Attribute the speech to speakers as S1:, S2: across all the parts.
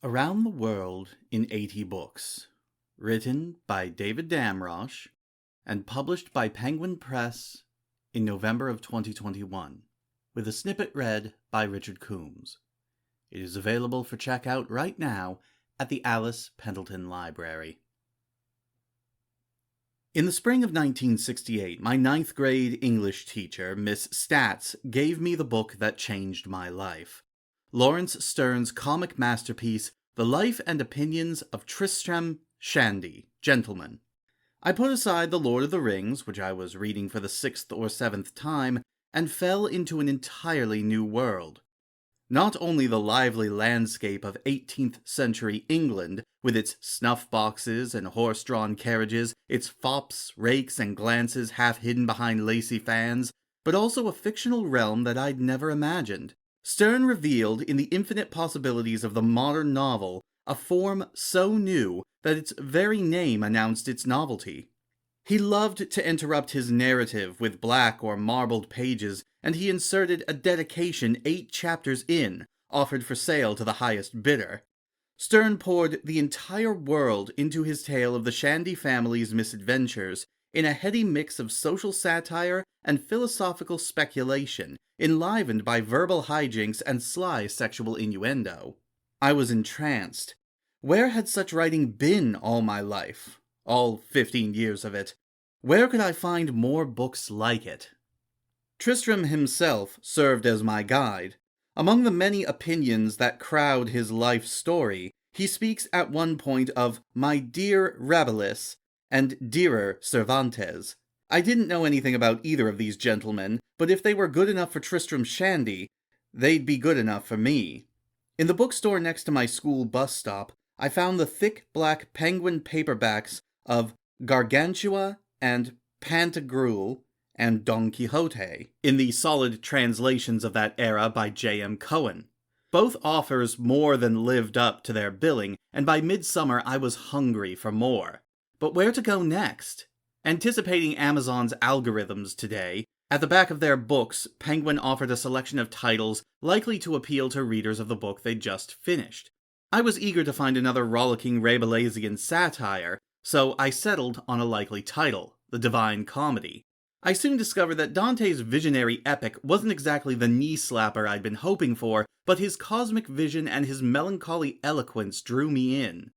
S1: Around the World in 80 Books, written by David Damrosch and published by Penguin Press in November of 2021, with a snippet read by Richard Coombs. It is available for checkout right now at the Alice Pendleton Library. In the spring of 1968, my ninth grade English teacher, Miss Stats, gave me the book that changed my life. Laurence Sterne's comic masterpiece, The Life and Opinions of Tristram Shandy, Gentleman. I put aside The Lord of the Rings, which I was reading for the 6th or 7th time, and fell into an entirely new world. Not only the lively landscape of 18th century England, with its snuff boxes and horse-drawn carriages, its fops, rakes, and glances half hidden behind lacy fans, but also a fictional realm that I'd never imagined. Sterne revealed in the infinite possibilities of the modern novel a form so new that its very name announced its novelty. He loved to interrupt his narrative with black or marbled pages, and he inserted a dedication 8 chapters in, offered for sale to the highest bidder. Sterne poured the entire world into his tale of the Shandy family's misadventures, in a heady mix of social satire and philosophical speculation, enlivened by verbal hijinks and sly sexual innuendo. I was entranced. Where had such writing been all my life? All 15 years of it. Where could I find more books like it? Tristram himself served as my guide. Among the many opinions that crowd his life story, he speaks at one point of "my dear Rabelais" and "dearer Cervantes." I didn't know anything about either of these gentlemen, but if they were good enough for Tristram Shandy, they'd be good enough for me. In the bookstore next to my school bus stop, I found the thick black Penguin paperbacks of Gargantua and Pantagruel and Don Quixote, in the solid translations of that era by J.M. Cohen. Both authors more than lived up to their billing, and by midsummer I was hungry for more. But where to go next? Anticipating Amazon's algorithms today, at the back of their books, Penguin offered a selection of titles likely to appeal to readers of the book they'd just finished. I was eager to find another rollicking Rabelaisian satire, so I settled on a likely title, The Divine Comedy. I soon discovered that Dante's visionary epic wasn't exactly the knee-slapper I'd been hoping for, but his cosmic vision and his melancholy eloquence drew me in.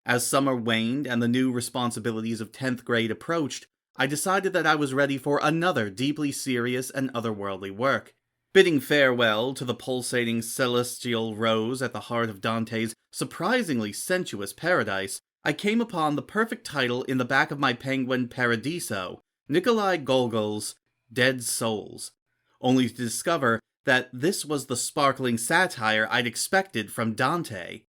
S1: As summer waned and the new responsibilities of 10th grade approached, I decided that I was ready for another deeply serious and otherworldly work. Bidding farewell to the pulsating celestial rose at the heart of Dante's surprisingly sensuous paradise, I came upon the perfect title in the back of my Penguin Paradiso, Nikolai Gogol's Dead Souls, only to discover that this was the sparkling satire I'd expected from Dante.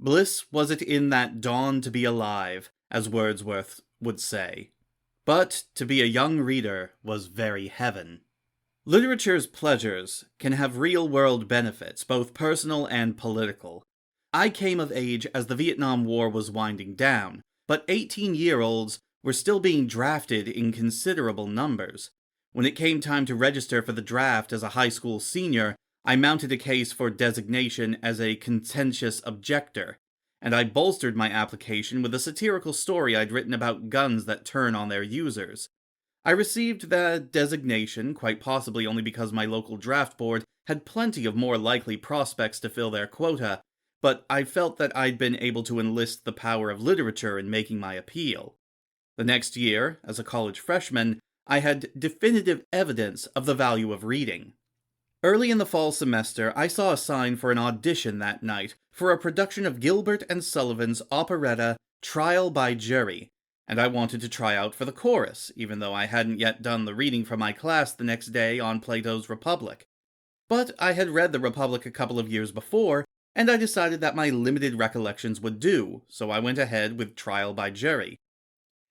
S1: Bliss was it in that dawn to be alive, as Wordsworth would say. But to be a young reader was very heaven. Literature's pleasures can have real-world benefits, both personal and political. I came of age as the Vietnam War was winding down, but 18-year-olds were still being drafted in considerable numbers. When it came time to register for the draft as a high school senior, I mounted a case for designation as a contentious objector, and I bolstered my application with a satirical story I'd written about guns that turn on their users. I received the designation, quite possibly only because my local draft board had plenty of more likely prospects to fill their quota, but I felt that I'd been able to enlist the power of literature in making my appeal. The next year, as a college freshman, I had definitive evidence of the value of reading. Early in the fall semester, I saw a sign for an audition that night for a production of Gilbert and Sullivan's operetta Trial by Jury, and I wanted to try out for the chorus, even though I hadn't yet done the reading for my class the next day on Plato's Republic. But I had read the Republic a couple of years before, and I decided that my limited recollections would do, so I went ahead with Trial by Jury.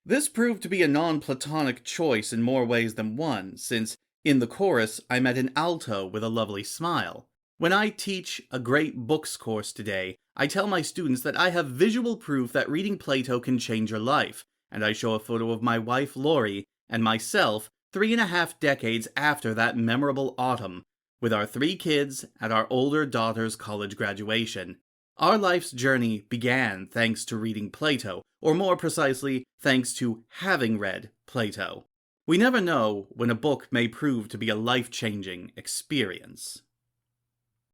S1: This proved to be a non-Platonic choice in more ways than one, since in the chorus I met an alto with a lovely smile. When I teach a great books course today, I tell my students that I have visual proof that reading Plato can change your life, and I show a photo of my wife Lori and myself 3.5 decades after that memorable autumn, with our 3 kids at our older daughter's college graduation. Our life's journey began thanks to reading Plato, or more precisely, thanks to having read Plato. We never know when a book may prove to be a life-changing experience.